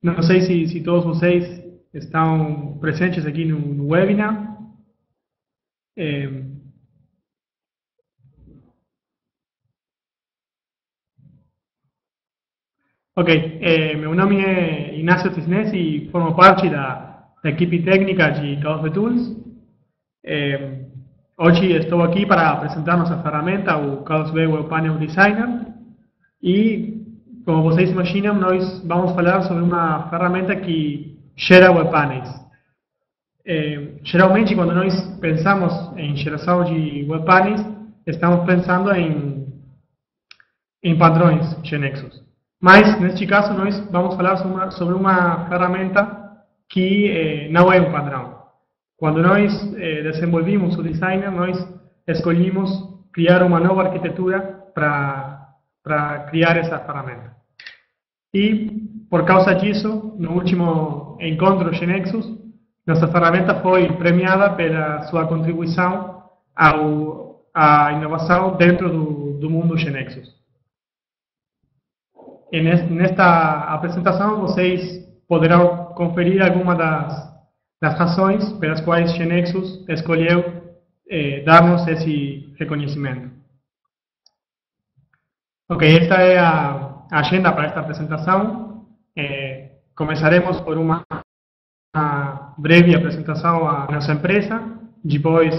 Não sei se todos vocês estão presentes aqui no webinar. É, ok, meu nome é Inácio Cisnes e formo parte da equipe técnica de K2B Tools. Hoje estou aqui para apresentar nossa ferramenta, o K2B Web Panel Designer. E, como vocês imaginam, nós vamos falar sobre uma ferramenta que gera web panels. Geralmente, quando nós pensamos em geração de web panels, estamos pensando em padrões GNexus. Mas, neste caso, nós vamos falar sobre uma ferramenta que não é um padrão. Quando nós desenvolvimos o designer, nós escolhemos criar uma nova arquitetura para criar essa ferramenta. E, por causa disso, no último encontro GNexus, nossa ferramenta foi premiada pela sua contribuição à inovação dentro do mundo GNexus. E nesta apresentação, vocês poderão conferir algumas das razões pelas quais GNexus escolheu dar-nos esse reconhecimento. Ok, esta é a agenda para esta apresentação. Começaremos por uma breve apresentação à nossa empresa, depois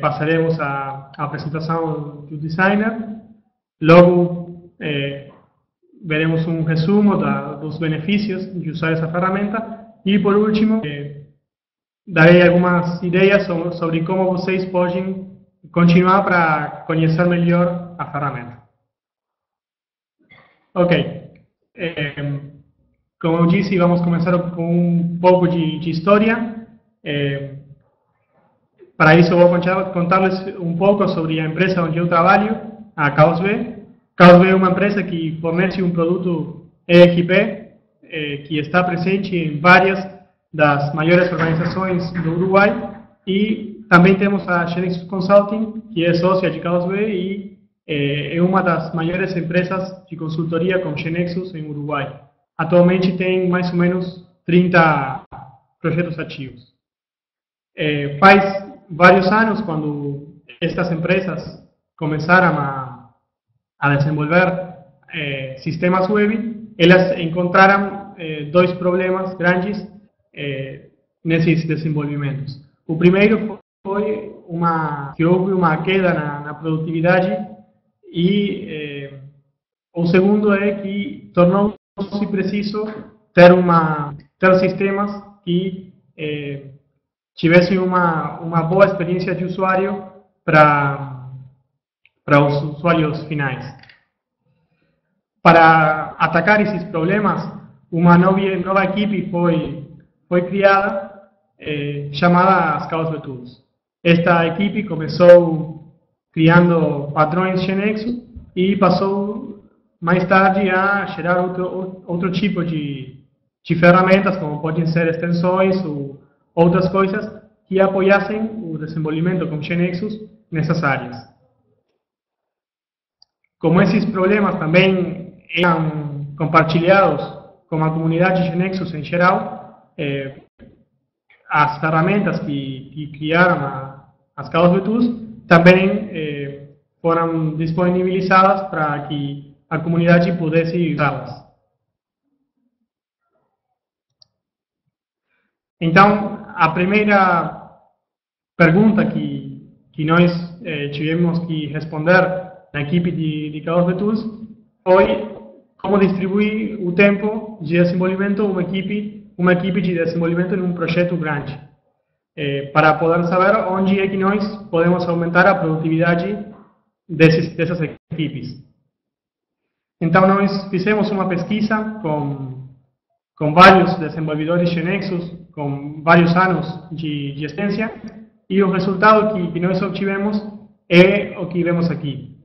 passaremos à apresentação do designer, logo veremos um resumo dos benefícios de usar essa ferramenta e, por último, darei algumas ideias sobre como vocês podem continuar para conhecer melhor a ferramenta. Ok, como eu disse, vamos começar com um pouco de história. Para isso, eu vou contar-lhes um pouco sobre a empresa onde eu trabalho, a K2B. K2B é uma empresa que fornece um produto ERP que está presente em várias das maiores organizações do Uruguai, e também temos a GNexus Consulting, que é sócia de K2B e é uma das maiores empresas de consultoria com GNexus em Uruguai. Atualmente tem mais ou menos 30 projetos ativos. Faz vários anos, quando estas empresas começaram a desenvolver sistemas web, elas encontraram dois problemas grandes nesses desenvolvimentos. O primeiro foi que houve uma queda na produtividade, e o segundo é que tornou-se preciso ter sistemas que tivessem uma boa experiência de usuário para os usuários finais. Para atacar esses problemas, uma nova equipe foi criada, chamada as K2B Tools. Esta equipe começou criando padrões GNexus e passou mais tarde a gerar outro tipo de ferramentas, como podem ser extensões ou outras coisas que apoiassem o desenvolvimento com GNexus nessas áreas. Como esses problemas também eram compartilhados com a comunidade de GNexus em geral, as ferramentas que criaram as K2B Tools também foram disponibilizadas para que a comunidade pudesse usá-las. Então, a primeira pergunta que nós tivemos que responder na equipe de K2B Tools foi como distribuir o tempo de desenvolvimento uma equipe de desenvolvimento em um projeto grande, para poder saber onde é que nós podemos aumentar a produtividade dessas equipes. Então, nós fizemos uma pesquisa com vários desenvolvedores GNexus, com vários anos de experiência, e o resultado que nós obtivemos é o que vemos aqui,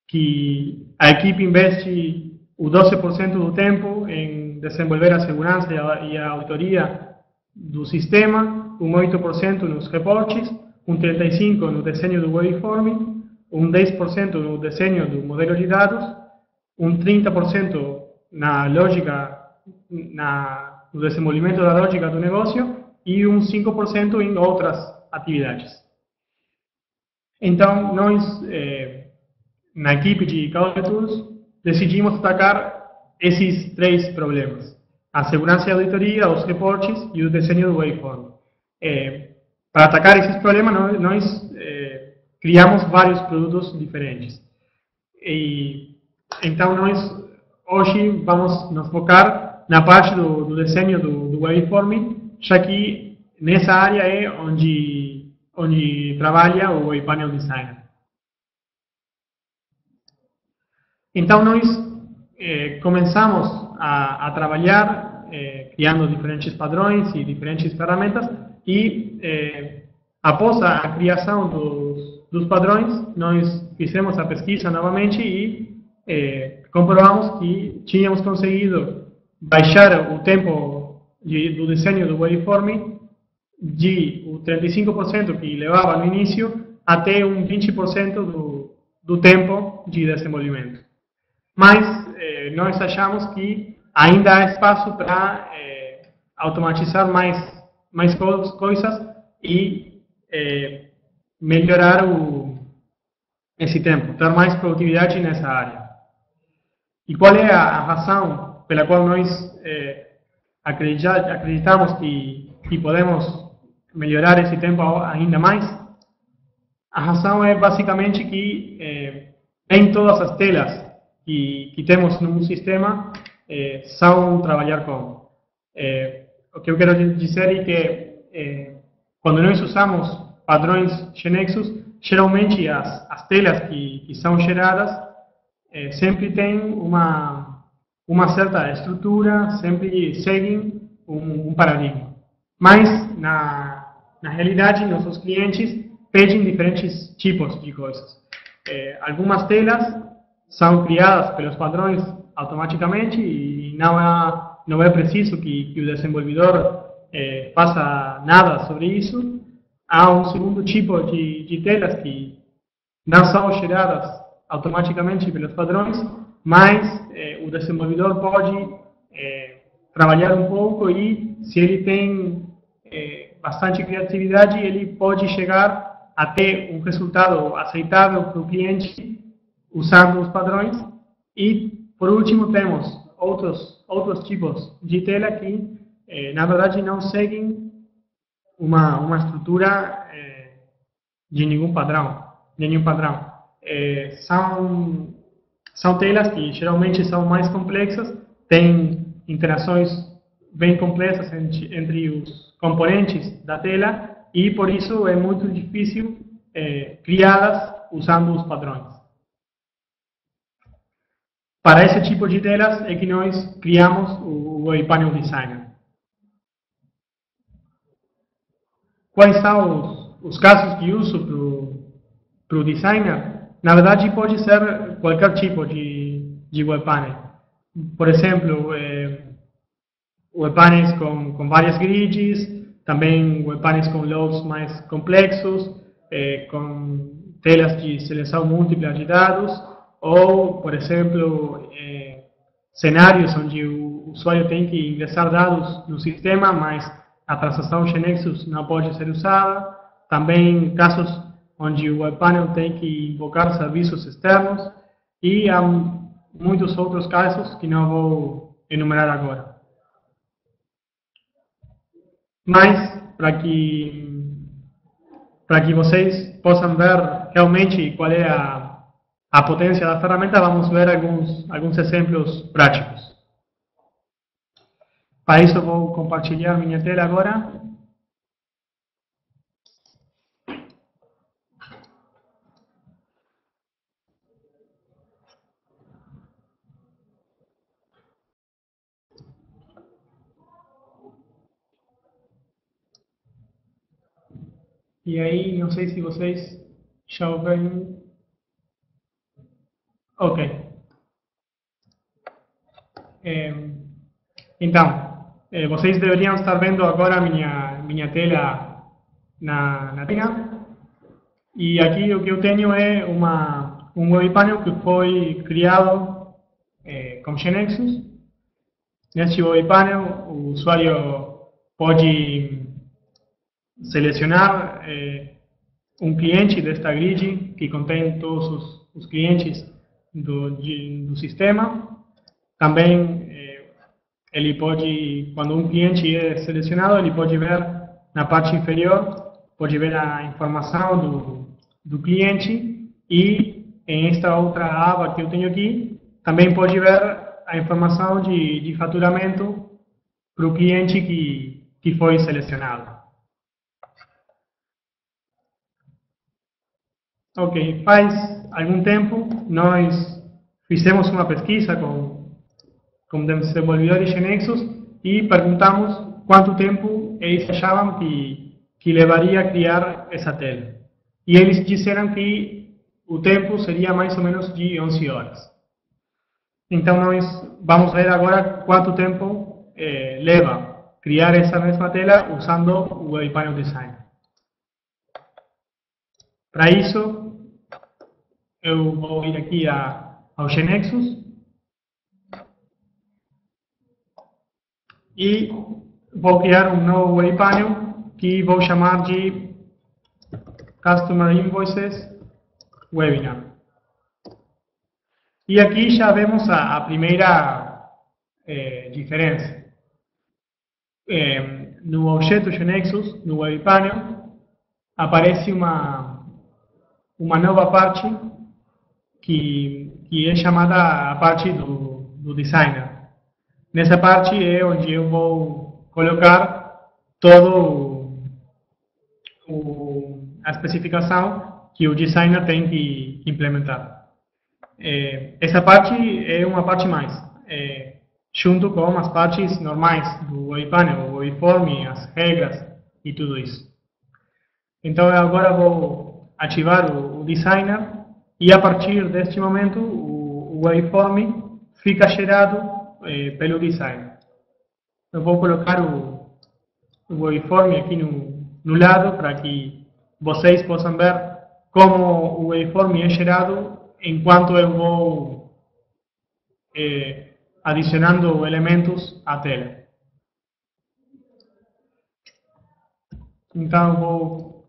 que a equipe investe o 12% do tempo em desenvolver a segurança e a auditoria do sistema, um 8% nos reportes, um 35% no desenho do waveform, um 10% no desenho do modelo de dados, um 30% na lógica, na no desenvolvimento da lógica do negócio e 5% em outras atividades. Então, nós, na equipe de Causeway Tools, decidimos atacar esses 3 problemas: a segurança e a auditoria, os reportes e o desenho do waveform. Para atacar esses problemas, nós criamos vários produtos diferentes. Então, nós hoje vamos nos focar na parte do desenho do waveform, já que nessa área é onde trabalha o Wave Panel Designer. Então, nós começamos a trabalhar criando diferentes padrões e diferentes ferramentas e após a criação dos padrões, nós fizemos a pesquisa novamente e comprovamos que tínhamos conseguido baixar o tempo do desenho do waveform de 35% que levava no início até 20% do tempo de desenvolvimento. Mas nós achamos que ainda há espaço para automatizar mais coisas e melhorar esse tempo, ter mais produtividade nessa área. E qual é a razão pela qual nós acreditamos que podemos melhorar esse tempo ainda mais? A razão é basicamente que em todas as telas que temos no sistema são trabalhar com. O que eu quero dizer é que quando nós usamos padrões GNexus, geralmente as telas que são geradas sempre têm uma certa estrutura, sempre seguem um paradigma. Mas, na realidade, nossos clientes pedem diferentes tipos de coisas. Algumas telas são criadas pelos padrões automaticamente e não é preciso que o desenvolvedor faça nada sobre isso. Há um segundo tipo de telas que não são geradas automaticamente pelos padrões, mas o desenvolvedor pode trabalhar um pouco e, se ele tem bastante criatividade, ele pode chegar até um resultado aceitável para o cliente usando os padrões. E, por último, temos outros tipos de tela que, na verdade, não seguem uma estrutura de nenhum padrão. São telas que geralmente são mais complexas, têm interações bem complexas entre os componentes da tela e, por isso, é muito difícil criá-las usando os padrões. Para esse tipo de telas é que nós criamos o Wave Panel Designer. Quais são os casos de uso para o designer? Na verdade, pode ser qualquer tipo de web panel. Por exemplo, web panels com várias grids, também web panels com loads mais complexos, com telas de seleção múltipla de dados, ou, por exemplo, cenários onde o usuário tem que ingressar dados no sistema, mas a transação GNexus não pode ser usada. Também casos onde o web panel tem que invocar serviços externos, e há muitos outros casos que não vou enumerar agora. Mas, para que vocês possam ver realmente qual é a potência da ferramenta, vamos ver alguns exemplos práticos. Para isso, vou compartilhar minha tela agora. E aí, não sei se vocês já ouvem. Ok. Então, vocês deveriam estar vendo agora minha tela na tela. E aqui o que eu tenho é um web panel que foi criado com GNexus. Nesse web panel, o usuário pode selecionar um cliente desta grid que contém todos os clientes do sistema. Também ele pode, quando um cliente é selecionado, ele pode ver na parte inferior, pode ver a informação do cliente e em esta outra aba que eu tenho aqui, também pode ver a informação de faturamento para o cliente que foi selecionado. Ok, faz algum tempo nós fizemos uma pesquisa com desenvolvedores de Nexus e perguntamos quanto tempo eles achavam que levaria a criar essa tela. E eles disseram que o tempo seria mais ou menos de 11 horas. Então nós vamos ver agora quanto tempo leva criar essa mesma tela usando o Web Panel Design. Para isso, eu vou ir aqui ao GNexus e vou criar um novo Web Panel que vou chamar de Customer Invoices Webinar. E aqui já vemos a primeira diferença. No objeto GNexus, no Web Panel, aparece uma nova parte que é chamada a parte do designer. Nessa parte é onde eu vou colocar todo a especificação que o designer tem que implementar. Essa parte é uma parte mais, junto com as partes normais do Web Panel, o Waveform, as regras e tudo isso. Então agora vou ativar o designer e a partir deste momento o Waveform fica gerado pelo designer. Eu vou colocar o Waveform aqui no lado para que vocês possam ver como o Waveform é gerado enquanto eu vou adicionando elementos à tela. Então vou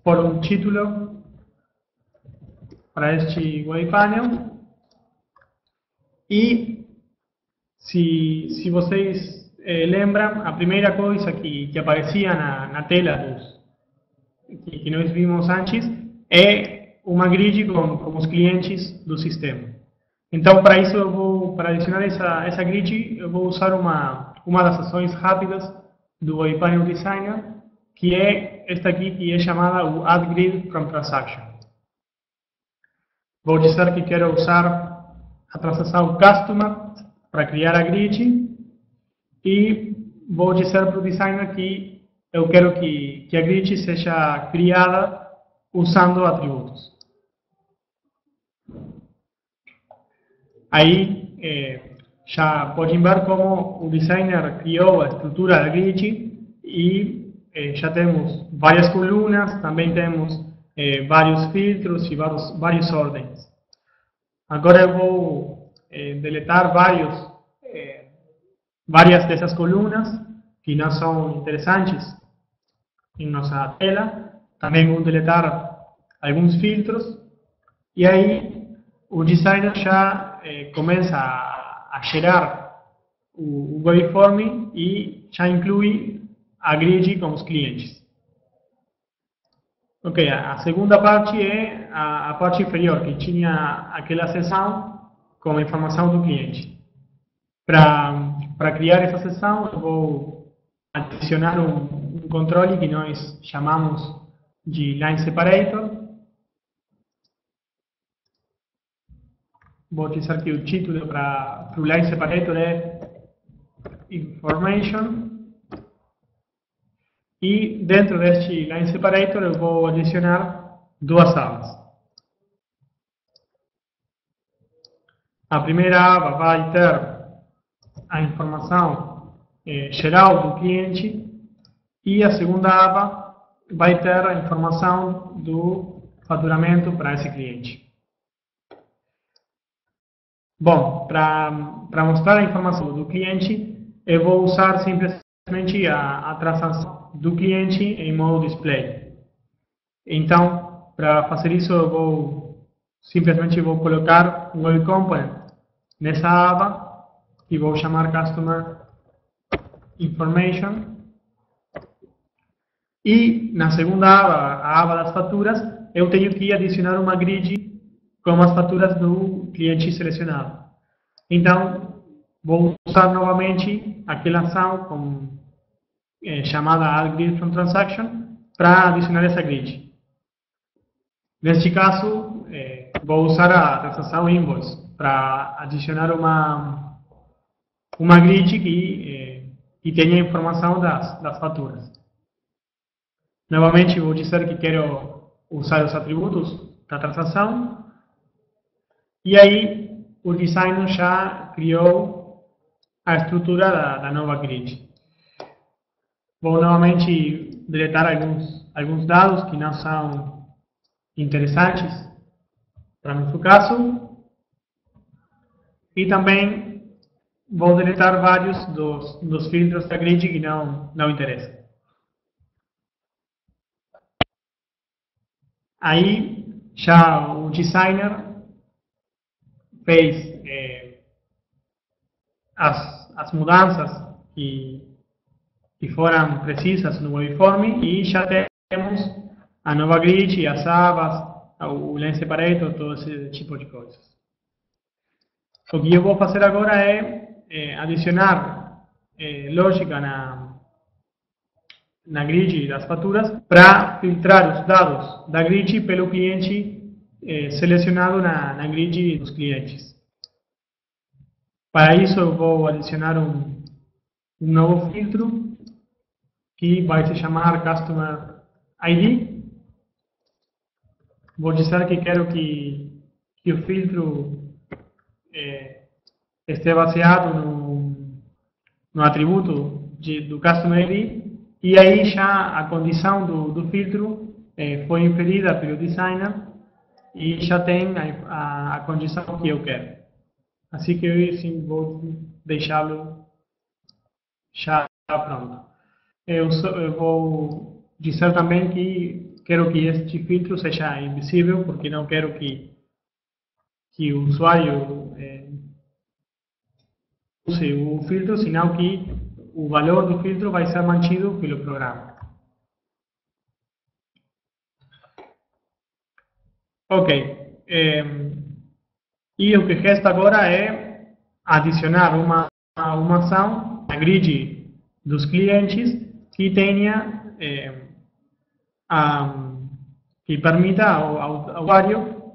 pôr um título para este Web Panel e se vocês lembram, a primeira coisa que aparecia na tela que nós vimos antes é uma grid com os clientes do sistema. Então, para isso, para adicionar essa grid, eu vou usar uma das ações rápidas do Web Panel Designer, que é esta aqui, que é chamada o Add Grid from Transaction. Vou dizer que quero usar a transação Customer para criar a grid e vou dizer para o designer que eu quero que a grid seja criada usando atributos. Aí já podem ver como o designer criou a estrutura da grid e já temos várias colunas, também temos vários filtros e vários ordens. Agora eu vou deletar várias dessas colunas que não são interessantes em nossa tela. Também vou deletar alguns filtros e aí o designer já começa a gerar o waveform e já inclui a grid com os clientes. Ok, a segunda parte é a parte inferior, que tinha aquela seção com a informação do cliente. Para criar essa seção, eu vou adicionar um controle que nós chamamos de Line Separator. Vou dizer que o título para o Line Separator é Information. E dentro deste Line Separator eu vou adicionar duas abas. A primeira aba vai ter a informação geral do cliente e a segunda aba vai ter a informação do faturamento para esse cliente. Bom, para mostrar a informação do cliente, eu vou usar simplesmente a transação do cliente em modo display. Então, para fazer isso, eu simplesmente vou colocar o Web Component nessa aba e vou chamar Customer Information. E na segunda aba, a aba das faturas, eu tenho que adicionar uma grid com as faturas do cliente selecionado. Então, vou usar novamente aquela ação chamada Add Grid from Transaction para adicionar essa grid. Neste caso, vou usar a transação Invoice para adicionar uma grid que tenha informação das faturas. Novamente, vou dizer que quero usar os atributos da transação. E aí, o designer já criou a estrutura da nova grid. Vou novamente deletar alguns dados que não são interessantes para nosso caso. E também vou deletar vários dos filtros da grid que não interessam. Aí, já o designer fez as mudanças que foram precisas no waveform e já temos a nova grid, as abas, o lens separator, todo esse tipo de coisas. O que eu vou fazer agora é adicionar lógica na grid das faturas para filtrar os dados da grid pelo cliente selecionado na grid dos clientes. Para isso eu vou adicionar um novo filtro que vai se chamar Customer ID. Vou dizer que quero que o filtro esteja baseado no atributo do Customer ID. E aí já a condição do filtro foi inferida pelo designer e já tem a condição que eu quero. Assim que eu sim, vou deixá-lo já pronto. Eu vou dizer também que quero que este filtro seja invisível, porque não quero que o usuário use o filtro, senão que o valor do filtro vai ser mantido pelo programa. Ok. E o que resta agora é adicionar uma ação na grid dos clientes que tenha que permita ao usuário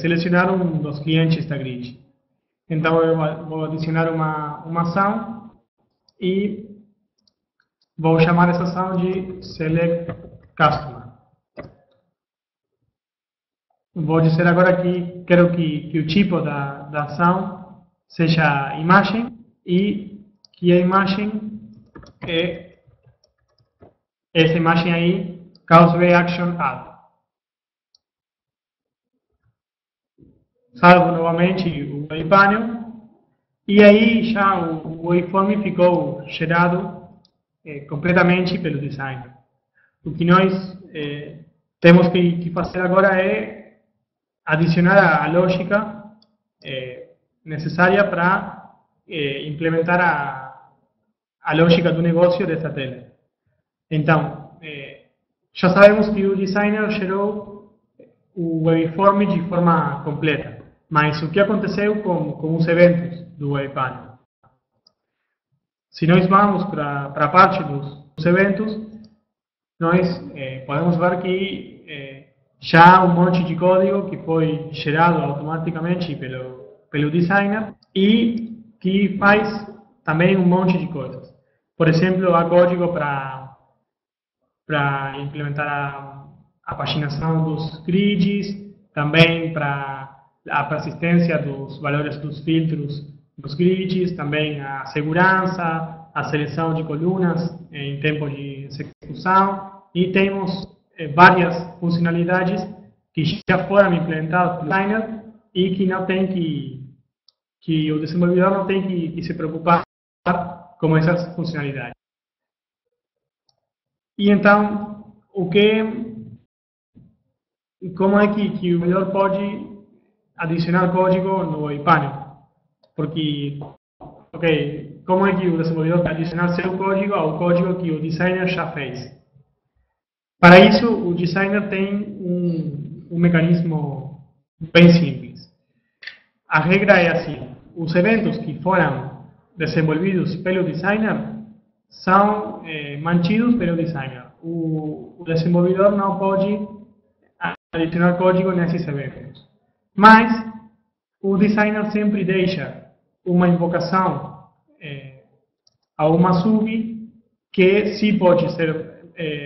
selecionar um dos clientes da grid. Então eu vou adicionar uma ação e vou chamar essa ação de Select Customer. Vou dizer agora que quero que o tipo da ação seja imagem e que a imagem é essa imagem aí, Causeway Action Add. Salvo novamente o wavepanel e aí já o waveform ficou gerado completamente pelo designer. O que nós temos que fazer agora é adicionar a lógica necessária para implementar a lógica do negócio dessa tela. Então, já sabemos que o designer gerou o waveform de forma completa, mas o que aconteceu com os eventos do wavepanel? Se nós vamos para a parte dos eventos, nós podemos ver que já há um monte de código que foi gerado automaticamente pelo designer e que faz também um monte de coisas. Por exemplo, há código para implementar a paginação dos grids, também para a persistência dos valores dos filtros dos grids, também a segurança, a seleção de colunas em tempo de execução e temos várias funcionalidades que já foram implementadas pelo designer e que não tem que o desenvolvedor não tem que se preocupar com essas funcionalidades. E então, como é que o desenvolvedor pode adicionar código no webpanel? Porque, como é que o desenvolvedor pode adicionar seu código ao código que o designer já fez? Para isso, o designer tem um mecanismo bem simples. A regra é assim: os eventos que foram desenvolvidos pelo designer são mantidos pelo designer. O desenvolvedor não pode adicionar código nesses eventos. Mas o designer sempre deixa uma invocação a uma sub que sim pode ser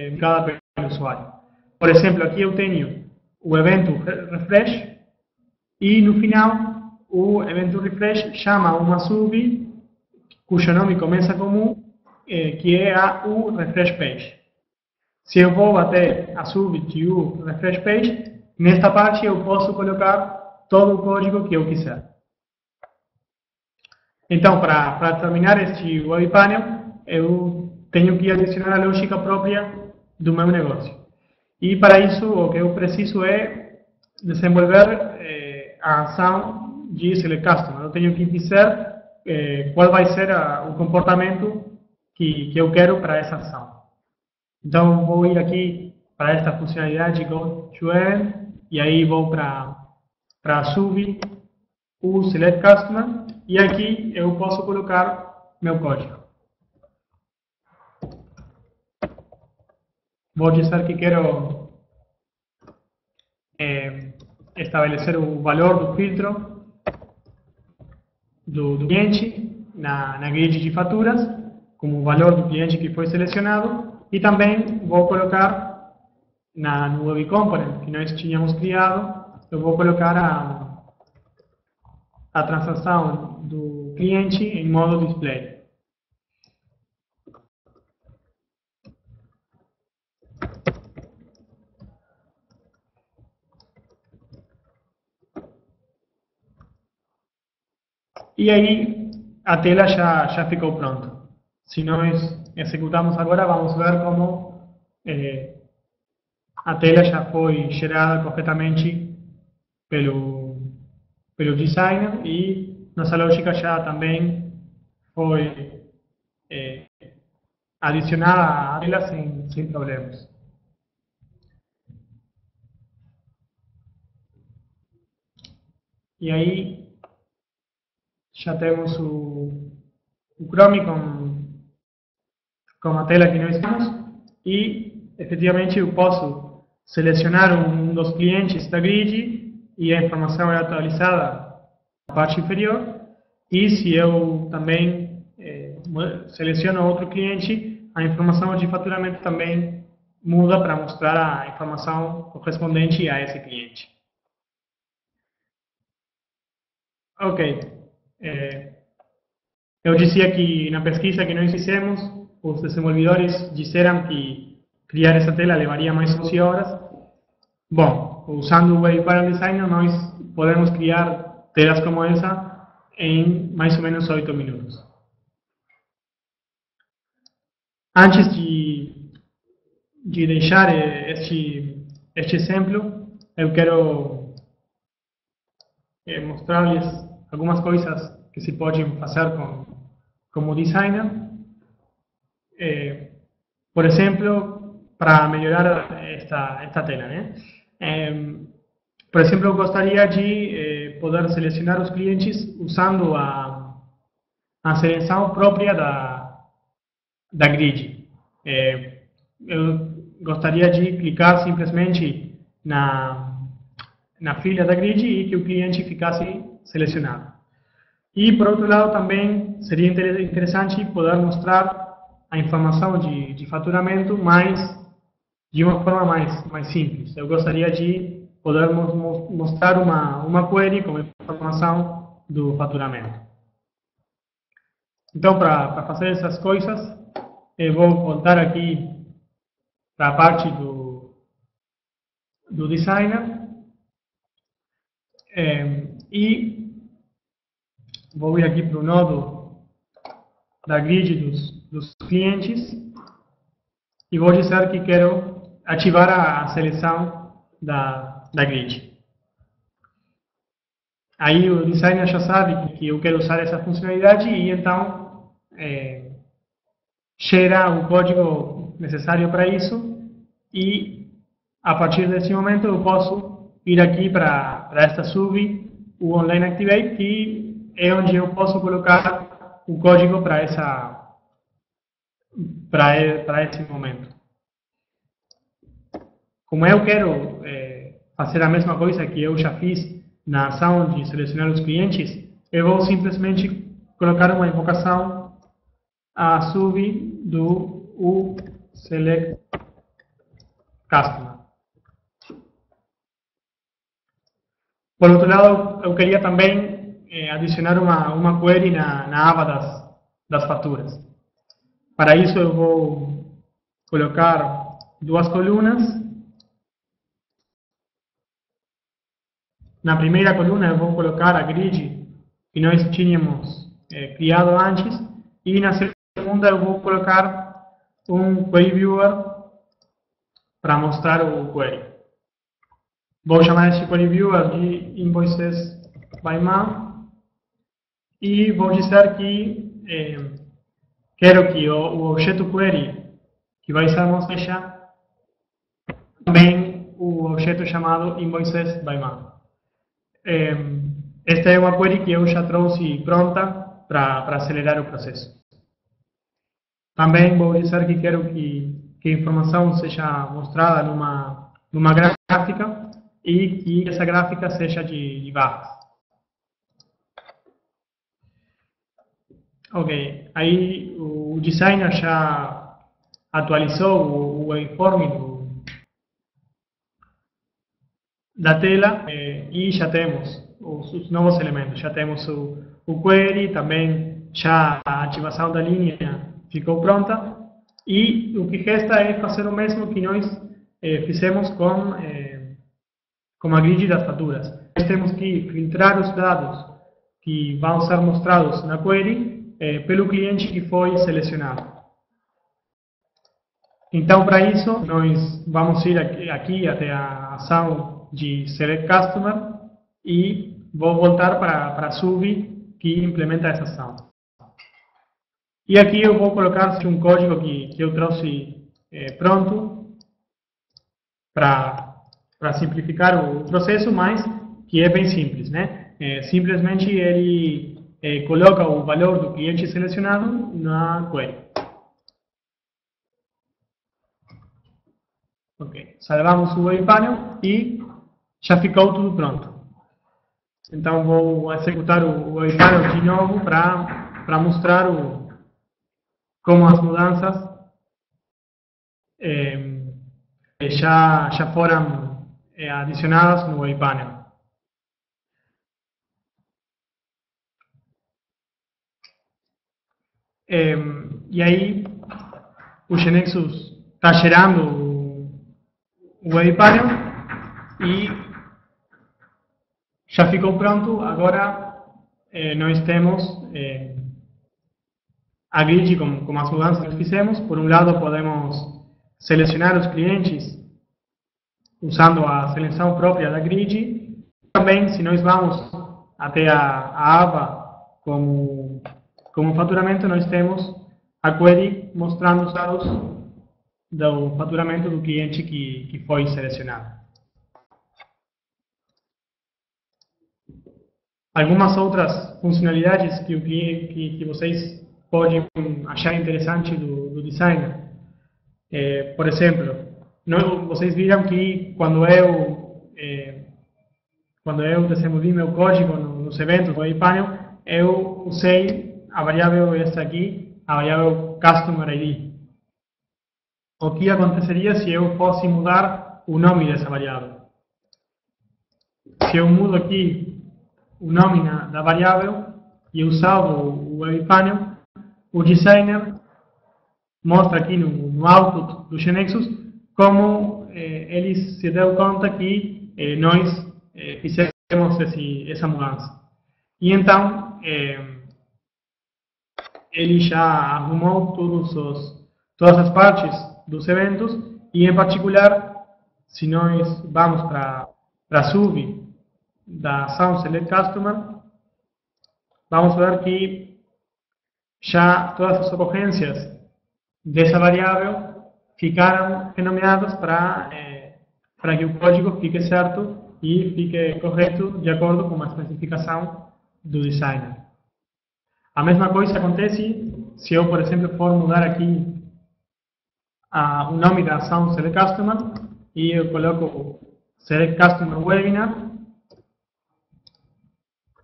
indicada pelo usuário. Por exemplo, aqui eu tenho o evento refresh e no final o evento refresh chama uma sub cujo nome começa com U, que é a U refresh page. Se eu vou até a sub de U refresh page, nesta parte eu posso colocar todo o código que eu quiser. Então, para terminar este webpanel, eu tenho que adicionar a lógica própria do meu negócio. E para isso, o que eu preciso é desenvolver a ação de Select Customer. Eu tenho que dizer qual vai ser o comportamento que eu quero para essa ação. Então, vou ir aqui para esta funcionalidade Go to End, e aí vou para a sub o Select Customer, e aqui eu posso colocar meu código. Vou dizer que quero estabelecer o valor do filtro do cliente na grid de faturas, como o valor do cliente que foi selecionado, e também vou colocar no Web Component que nós tínhamos criado, eu vou colocar a transação do cliente em modo display. E aí a tela já ficou pronta. Se nós executamos agora, vamos ver como a tela já foi gerada corretamente pelo designer e nossa lógica já também foi adicionada à tela sem problemas. E aí já temos o Chrome com a tela que nós temos e efetivamente eu posso selecionar um dos clientes da grid e a informação é atualizada na parte inferior, e se eu também seleciono outro cliente, a informação de faturamento também muda para mostrar a informação correspondente a esse cliente. Ok. Eu dizia que na pesquisa que nós fizemos, os desenvolvedores disseram que criar essa tela levaria mais 11 horas. Bom, usando o Webpanel Designer, nós podemos criar telas como essa em mais ou menos 8 minutos. Antes de deixar este exemplo, eu quero mostrar-lhes algumas coisas que se podem fazer como designer. Por exemplo, para melhorar esta tela, né? Por exemplo, eu gostaria de poder selecionar os clientes usando a seleção própria da grid. Eu gostaria de clicar simplesmente na filha da grid e que o cliente ficasse selecionado. E, por outro lado, também seria interessante poder mostrar a informação de faturamento de uma forma mais simples. Eu gostaria de poder mostrar uma query com informação do faturamento. Então, para fazer essas coisas, eu vou voltar aqui para a parte do designer e vou ir aqui para o nodo da grid dos clientes e vou dizer que quero ativar a seleção da grid. Aí o designer já sabe que eu quero usar essa funcionalidade e então gera o código necessário para isso e a partir desse momento eu posso ir aqui para esta sub, o Online Activate, que é onde eu posso colocar o código para esse momento. Como eu quero fazer a mesma coisa que eu já fiz na ação de selecionar os clientes, eu vou simplesmente colocar uma invocação a sub do select customer. Por outro lado, eu queria também adicionar uma query na aba das faturas. Para isso eu vou colocar duas colunas. Na primeira coluna eu vou colocar a grid que nós tínhamos criado antes e na segunda eu vou colocar um query viewer para mostrar o query. Vou chamar esse query viewer de Invoices by Man e vou dizer que quero que o objeto query que vai ser mostrado também o objeto chamado Invoices by Man. Esta é uma query que eu já trouxe pronta para acelerar o processo. Também vou dizer que quero que a informação seja mostrada numa gráfica e que essa gráfica seja de barras. Ok, aí o designer já atualizou o waveform da tela e já temos os novos elementos. Já temos o query, também já a ativação da linha ficou pronta e o que resta é fazer o mesmo que nós fizemos com a grid das faturas. Nós temos que filtrar os dados que vão ser mostrados na query pelo cliente que foi selecionado. Então, para isso, nós vamos ir aqui até a ação de Select Customer e vou voltar para a sub que implementa essa ação. E aqui eu vou colocar um código que eu trouxe pronto para simplificar o processo, mas que é bem simples, né? Simplesmente ele coloca o valor do cliente selecionado na query. Ok, salvamos o webpanel e já ficou tudo pronto. Então vou executar o webpanel de novo para mostrar como as mudanças já foram adicionadas no webpanel. E aí o GeneXus está gerando o webpanel e já ficou pronto. Agora nós temos a grid com as mudanças que fizemos. Por um lado podemos selecionar os clientes usando a seleção própria da grid. Também, se nós vamos até a aba como faturamento, nós temos a query mostrando os dados do faturamento do cliente que foi selecionado. Algumas outras funcionalidades que vocês podem achar interessante do design. Por exemplo, vocês viram que quando eu desenvolvi meu código nos eventos do webpanel, eu usei a variável esta aqui, a variável Customer ID. O que aconteceria se eu fosse mudar o nome dessa variável? Se eu mudo aqui o nome da variável e eu salvo o webpanel, o designer mostra aqui no output do GeneXus como ele se deu conta que nós fizemos essa mudança. E então, ele já arrumou todas as partes dos eventos e, em particular, se nós vamos para a SUV da Sound Select Customer, vamos ver que já todas as ocorrências dessa variável ficaram renomeadas para que o código fique certo e fique correto de acordo com a especificação do designer. A mesma coisa acontece se eu, por exemplo, for mudar aqui o nome da ação Select Customer e eu coloco Select Customer Webinar.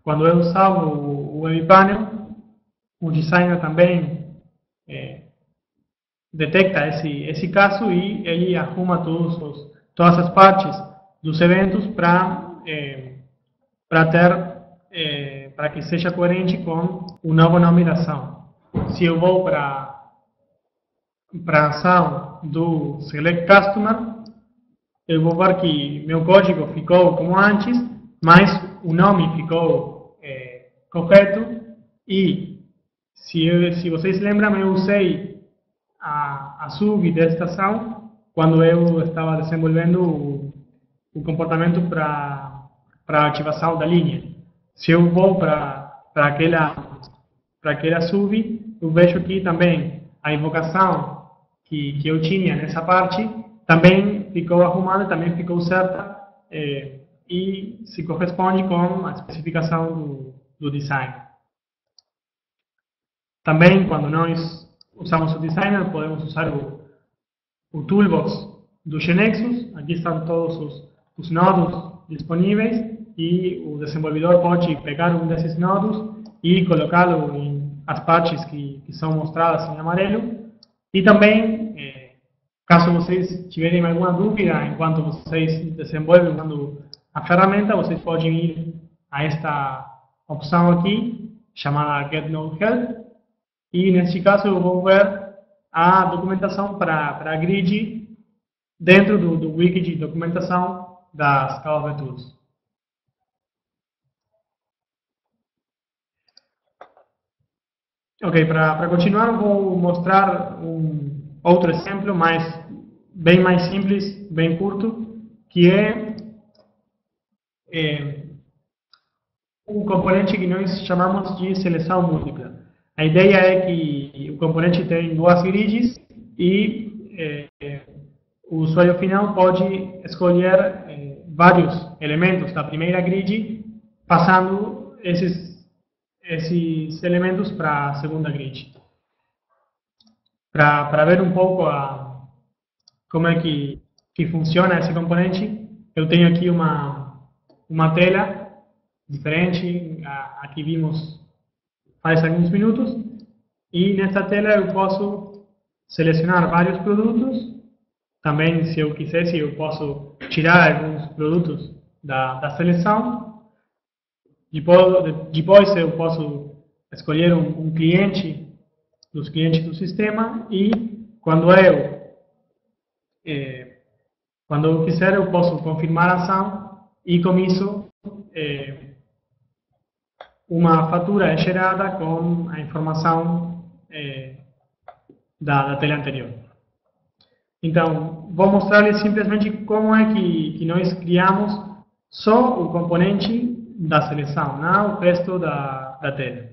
Quando eu salvo o WebPanel, o designer também detecta esse caso e ele arruma todas as partes dos eventos para que seja coerente com o novo nome da ação. Se eu vou para a ação do Select Customer, eu vou ver que meu código ficou como antes, mas o nome ficou correto e, se vocês lembram, eu usei a SUV desta ação quando eu estava desenvolvendo o comportamento para a ativação da linha. Se eu vou para aquela SUV, eu vejo que também a invocação que eu tinha nessa parte também ficou arrumada, também ficou certa e se corresponde com a especificação do design. Também, quando nós usamos o designer, podemos usar o toolbox do GNexus. Aqui estão todos os nodos disponíveis e o desenvolvedor pode pegar um desses nodos e colocá-lo em as partes que são mostradas em amarelo. E também, caso vocês tiverem alguma dúvida enquanto vocês desenvolvem a ferramenta, vocês podem ir a esta opção aqui, chamada Get Node Help. E neste caso eu vou ver a documentação para a grid dentro do wiki de documentação das Calve Tools. Ok, para continuar eu vou mostrar outro exemplo, bem mais simples, bem curto, que é um componente que nós chamamos de seleção múltipla. A ideia é que o componente tem duas grids e o usuário final pode escolher vários elementos da primeira grid, passando esses elementos para a segunda grid. Para ver um pouco como é que funciona esse componente, eu tenho aqui uma tela diferente, a que vimos faz alguns minutos, e nessa tela eu posso selecionar vários produtos. Também, se eu quisesse, eu posso tirar alguns produtos da seleção. Depois eu posso escolher um cliente, dos clientes do sistema, e quando eu quiser, eu posso confirmar a ação e, com isso, uma fatura é gerada com a informação da tela anterior. Então, vou mostrar-lhes simplesmente como é que nós criamos só o componente da seleção, não o resto da tela.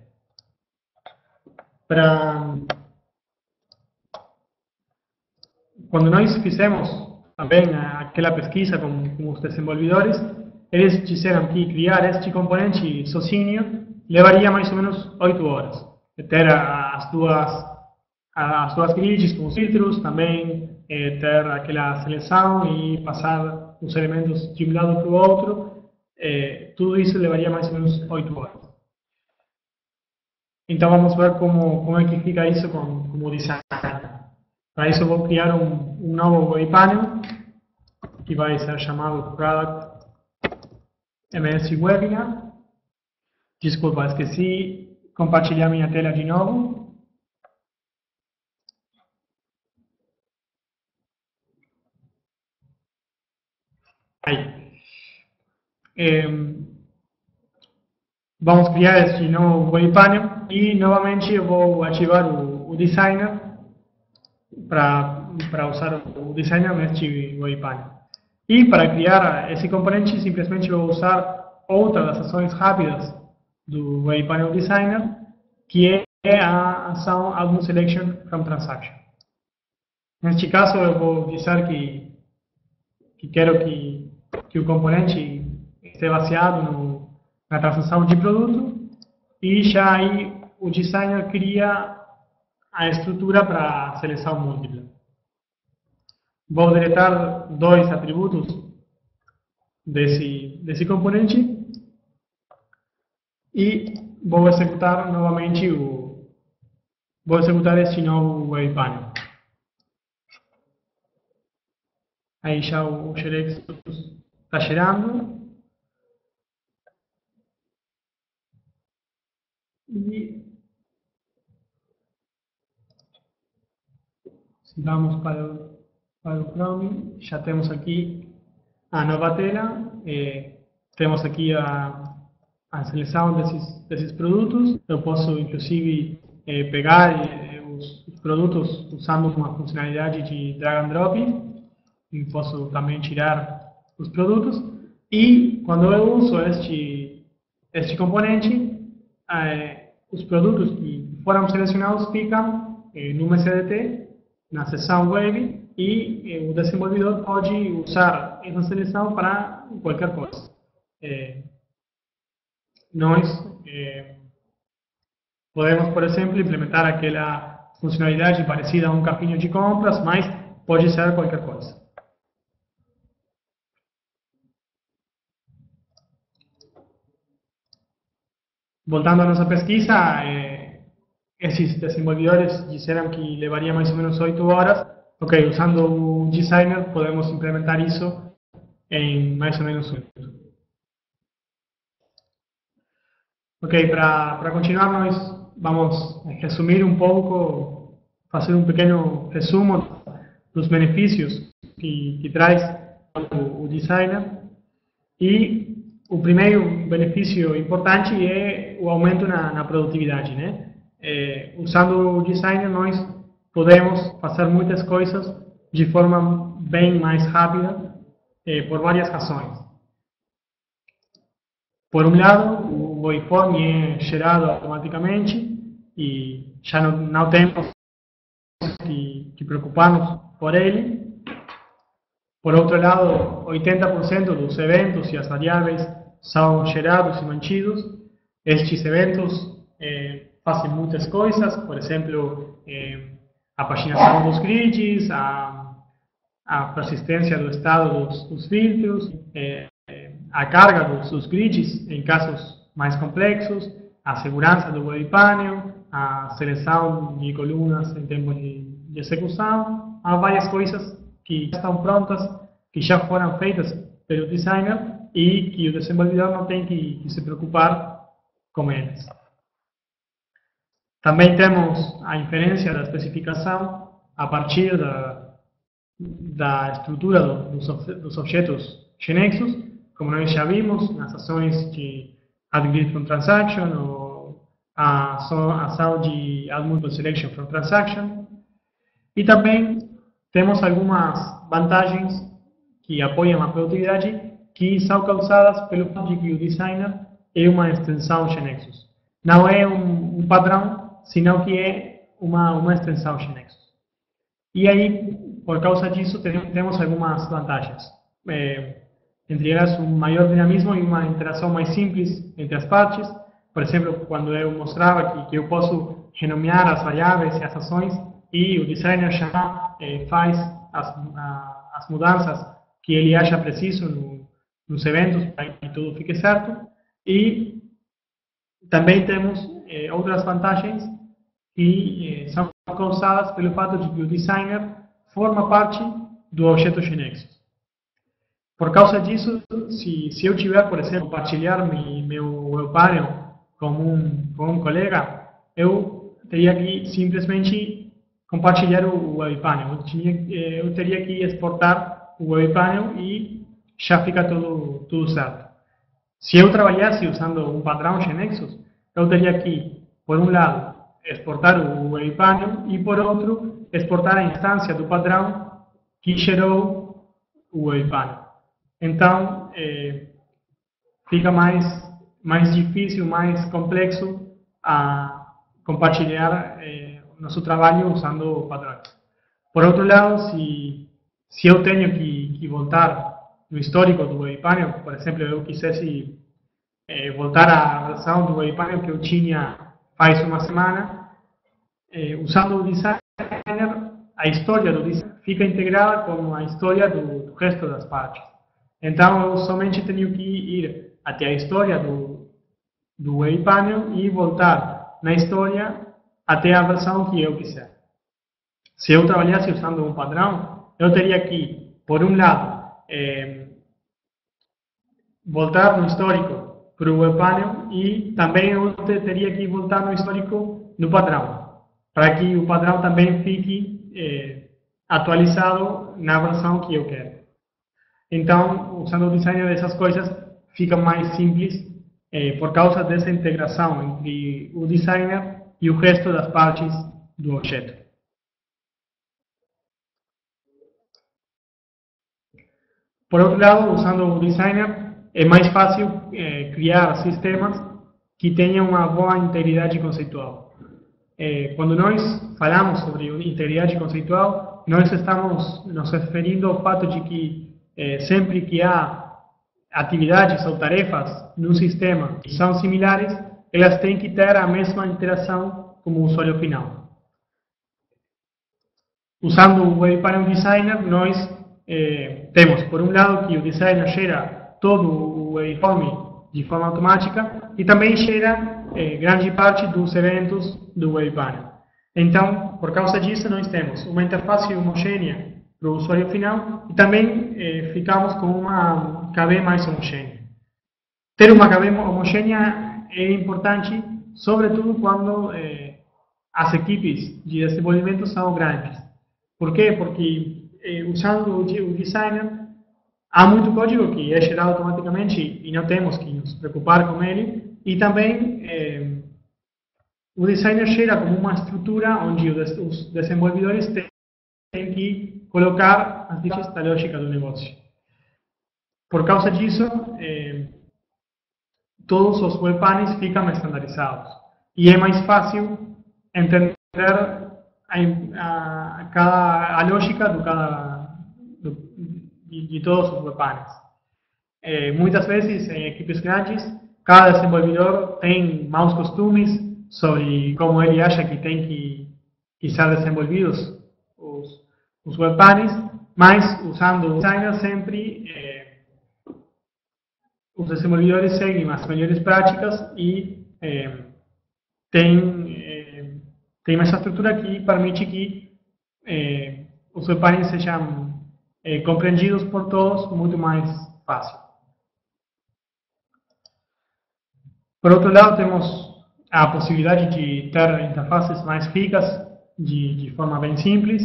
Quando nós fizemos também aquela pesquisa com os desenvolvedores, eles disseram que criar este componente sozinho levaria mais ou menos 8 horas. Ter as duas grids com os filtros, também ter aquela seleção e passar os elementos de um lado para o outro, tudo isso levaria mais ou menos 8 horas. Então vamos ver como é que fica isso como design. Para isso vou criar um novo WebPanel, que vai ser chamado Product MS Webinar. Desculpa, esqueci de compartilhar minha tela de novo. Aí. vamos criar este novo web panel e novamente eu vou ativar o designer para usar o designer neste web panel. E para criar esse componente, simplesmente vou usar outra das ações rápidas do web panel designer, que é a ação Add New Selection from Transaction. Neste caso, eu vou dizer que quero que o componente esteja baseado na transação de produto, e já aí o designer cria a estrutura para a seleção múltipla. Vou deletar dois atributos desse componente e vou executar novamente este novo web panel. Aí já o Xerex está gerando. E se vamos para o Chrome, já temos aqui a nova tela. Temos aqui a seleção desses produtos. Eu posso, inclusive, pegar os produtos usando uma funcionalidade de drag and drop. E posso também tirar os produtos. E quando eu uso este componente, os produtos que foram selecionados ficam no MCDT, na seção web, e o desenvolvedor pode usar essa seleção para qualquer coisa. Nós podemos, por exemplo, implementar aquela funcionalidade parecida a um carrinho de compras, mas pode ser qualquer coisa. Voltando à nossa pesquisa, esses desenvolvedores disseram que levaria mais ou menos 8 horas. Ok, usando o designer podemos implementar isso em mais ou menos 1 minuto. Ok, para continuar, nós vamos resumir um pouco, fazer um pequeno resumo dos benefícios que traz o designer. E o primeiro benefício importante é o aumento na produtividade, né? Usando o designer, nós podemos fazer muitas coisas de forma bem mais rápida, por várias razões. Por um lado, o waveform é gerado automaticamente e já não temos que preocupar-nos por ele. Por outro lado, 80% dos eventos e as variáveis são gerados e mantidos. Estes eventos fazem muitas coisas, por exemplo, a paginação dos grids, a persistência do estado dos filtros, a carga dos grids em casos mais complexos, a segurança do web panel, a seleção de colunas em tempo de execução. Há várias coisas que estão prontas, que já foram feitas pelo designer e que o desenvolvedor não tem que se preocupar com eles. Também temos a inferência da especificação a partir da estrutura dos objetos Genexus, como nós já vimos nas ações de Add Grid from Transaction ou a ação de Add Multiple Selection from Transaction. E também temos algumas vantagens que apoiam a produtividade, que são causadas pelo fato de que o designer é uma extensão Genexus. Não é um padrão, senão que é uma extensão Genexus. E aí, por causa disso, temos algumas vantagens. Entre elas, um maior dinamismo e uma interação mais simples entre as partes. Por exemplo, quando eu mostrava que eu posso renomear as variáveis e as ações, e o designer já faz as mudanças que ele acha preciso nos eventos para que tudo fique certo. E também temos outras vantagens que são causadas pelo fato de que o designer forma parte do objeto Genexus. Por causa disso, se eu tiver, por exemplo, compartilhar meu web panel com um colega, eu teria que simplesmente compartilhar o web panel. Eu teria que exportar o web panel e já fica tudo certo. Se eu trabalhasse usando um padrão GNexus, eu teria que, por um lado, exportar o Webpanel e, por outro, exportar a instância do padrão que gerou o Webpanel. Então, fica mais difícil, mais complexo a compartilhar nosso trabalho usando padrões. Por outro lado, se eu tenho que voltar no histórico do Webpanel, por exemplo, eu quisesse voltar à versão do Webpanel que eu tinha faz uma semana, usando o Designer, a história do Designer fica integrada com a história do resto das partes. Então, eu somente tenho que ir até a história do Webpanel e voltar na história até a versão que eu quiser. Se eu trabalhasse usando um padrão, eu teria que, por um lado, voltar no histórico para o Webpanel e também eu teria que voltar no histórico no padrão, para que o padrão também fique atualizado na versão que eu quero. Então, usando o designer, essas coisas ficam mais simples por causa dessa integração entre o designer e o resto das partes do objeto. Por outro lado, usando o designer, é mais fácil criar sistemas que tenham uma boa integridade conceitual. Quando nós falamos sobre integridade conceitual, nós estamos nos referindo ao fato de que sempre que há atividades ou tarefas no sistema que são similares, elas têm que ter a mesma interação como o usuário final. Usando o Webpanel Designer, nós temos, por um lado, que o designer gera todo o waveform de forma automática e também gera grande parte dos eventos do Webpanel. Então, por causa disso, nós temos uma interface homogênea para o usuário final e também ficamos com uma KB mais homogênea. Ter uma KB homogênea é importante, sobretudo quando as equipes de desenvolvimento são grandes. Por quê? Porque usando o designer, há muito código que é gerado automaticamente e não temos que nos preocupar com ele. E também o designer gera como uma estrutura onde os desenvolvedores têm que colocar as fichas da lógica do negócio. Por causa disso, todos os webpanels ficam estandarizados. E é mais fácil entender a lógica de todos os webpanels. Muitas vezes, em equipes grandes, cada desenvolvedor tem maus costumes sobre como ele acha que tem que ser desenvolvidos os webpanels, mas usando o designer sempre os desenvolvedores seguem as melhores práticas e tem essa estrutura que permite que os webpanels sejam compreendidos por todos muito mais fácil. Por outro lado, temos a possibilidade de ter interfaces mais ricas de forma bem simples.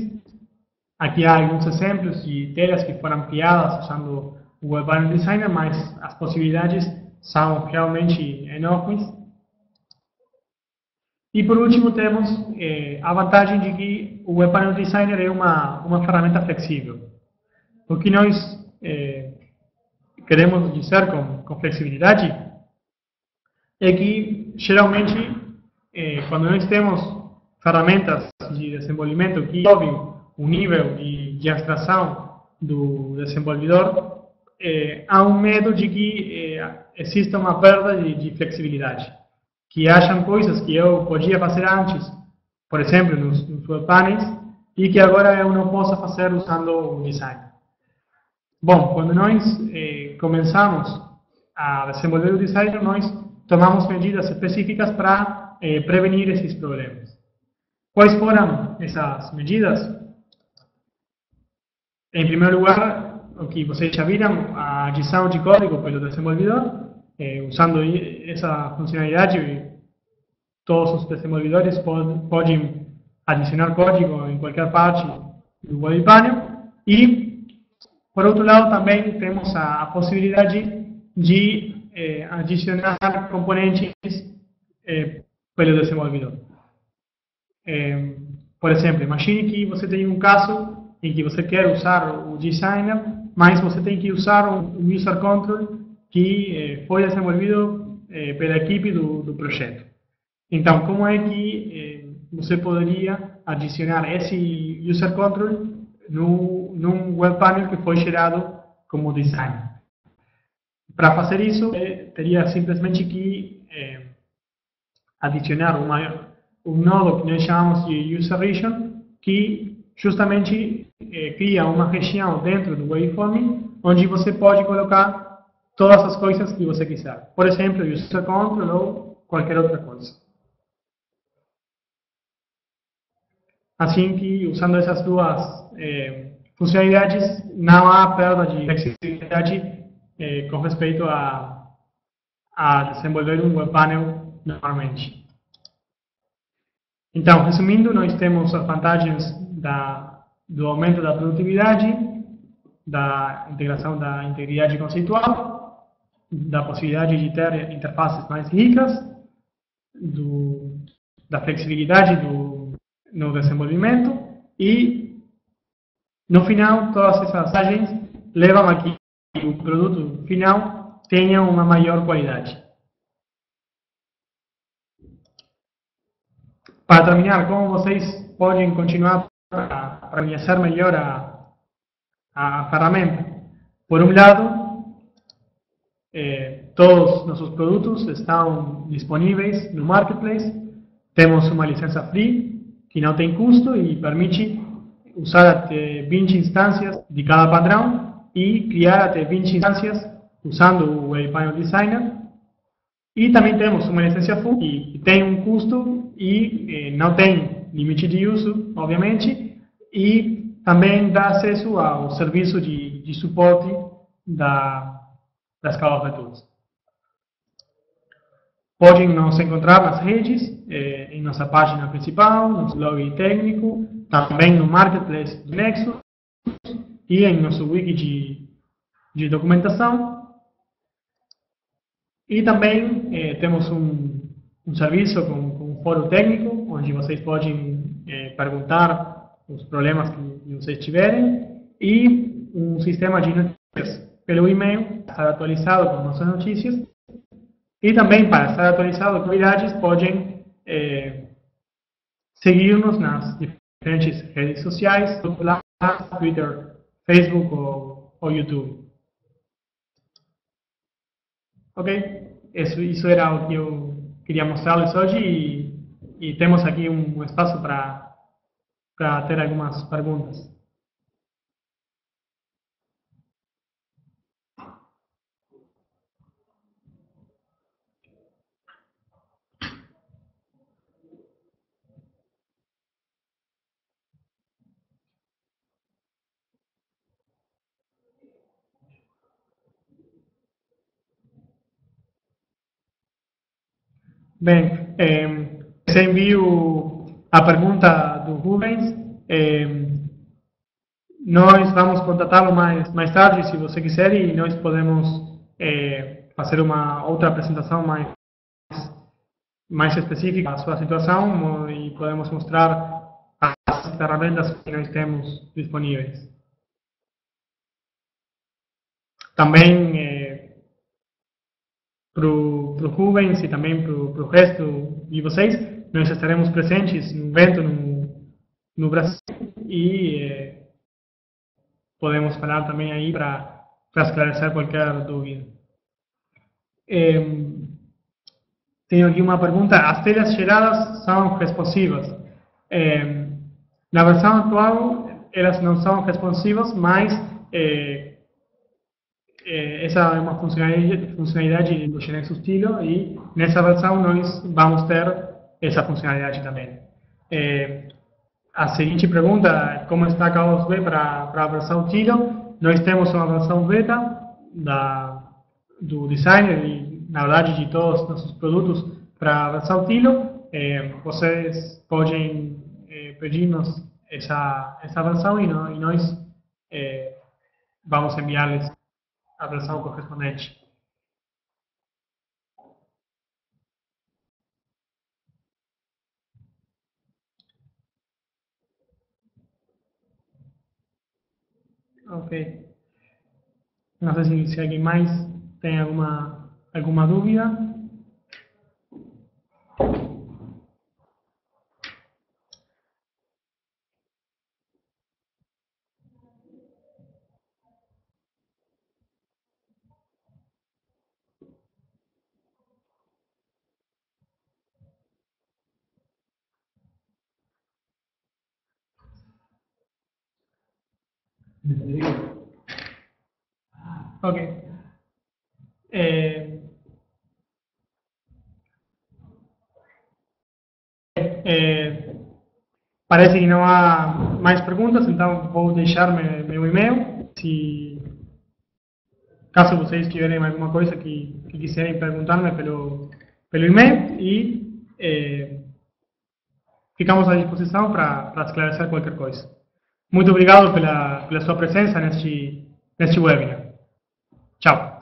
Aqui há alguns exemplos de telas que foram criadas usando o Webpanel Designer, mas as possibilidades são realmente enormes. E por último temos a vantagem de que o Webpanel Designer é uma ferramenta flexível. O que nós queremos dizer com flexibilidade é que geralmente quando nós temos ferramentas de desenvolvimento que sobem o nível de abstração do desenvolvedor, há um medo de que exista uma perda de flexibilidade. Que hajam coisas que eu podia fazer antes, por exemplo, nos webpanels, e que agora eu não posso fazer usando o design. Bom, quando nós começamos a desenvolver o design, nós tomamos medidas específicas para prevenir esses problemas. Quais foram essas medidas? Em primeiro lugar, o que vocês já viram, a adição de código pelo desenvolvedor. Usando essa funcionalidade, todos os desenvolvedores podem adicionar código em qualquer parte do Webpanel. E, por outro lado, também temos a possibilidade de adicionar componentes pelo desenvolvedor. Por exemplo, imagine que você tem um caso em que você quer usar o designer, mas você tem que usar um user control que foi desenvolvido pela equipe do projeto. Então, como é que você poderia adicionar esse user control num web panel que foi gerado como design? Para fazer isso, teria simplesmente que adicionar um nodo que nós chamamos de user region, que justamente cria uma região dentro do waveform, onde você pode colocar todas as coisas que você quiser. Por exemplo, user control ou qualquer outra coisa. Assim que, usando essas duas funcionalidades, não há perda de flexibilidade com respeito a desenvolver um web panel normalmente. Então, resumindo, nós temos as vantagens do aumento da produtividade, da integração da integridade conceitual, da possibilidade de ter interfaces mais ricas, da flexibilidade no desenvolvimento e, no final, todas essas vantagens levam a que o produto final tenha uma maior qualidade. Para terminar, como vocês podem continuar para conhecer melhor a ferramenta? Por um lado, todos nossos produtos estão disponíveis no Marketplace. Temos uma licença free, que não tem custo e permite usar até 20 instâncias de cada padrão e criar até 20 instâncias usando o Web Panel Designer. E também temos uma licença full, que tem um custo e não tem limite de uso, obviamente, e também dá acesso ao serviço de suporte das Call of Tools. Podem nos encontrar nas redes, em nossa página principal, no blog técnico, também no Marketplace do Nexus e em nosso wiki de documentação. E também temos um serviço com um fórum técnico, onde vocês podem perguntar os problemas que vocês tiverem, e um sistema de notícias pelo e-mail, para estar atualizado com nossas notícias. E também, para estar atualizado com novidades, podem seguir-nos nas diferentes redes sociais, Twitter, Facebook ou YouTube. Ok? Isso era o que eu queria mostrar-lhes hoje e temos aqui um espaço para ter algumas perguntas. Bem, você enviou a pergunta do Rubens. Nós vamos contatá-lo mais tarde, se você quiser, e nós podemos fazer uma outra apresentação mais específica da sua situação e podemos mostrar as ferramentas que nós temos disponíveis. Também, para o Rubens e também para o resto de vocês, nós estaremos presentes no evento no Brasil e podemos falar também aí para esclarecer qualquer dúvida. Tenho aqui uma pergunta. As telhas geradas são responsivas? Na versão atual, elas não são responsivas, mas essa é uma funcionalidade do Genexus Stilo e nessa versão nós vamos ter essa funcionalidade também. A seguinte pergunta é como está a Chaos V para a versão Stilo. Nós temos uma versão beta do designer e, na verdade, de todos os nossos produtos para a versão Stilo. Vocês podem pedir-nos essa versão e nós vamos enviar-lhes a versão correspondente. Ok. No sé si alguien más tiene alguna duda. Ok. Eh, eh, Parece que não há mais perguntas, então vou deixar meu e-mail. Se caso vocês tiverem alguma coisa que quiserem perguntar-me pelo e-mail e ficamos à disposição para esclarecer qualquer coisa. Muito obrigado pela sua presença neste webinar. Tchau.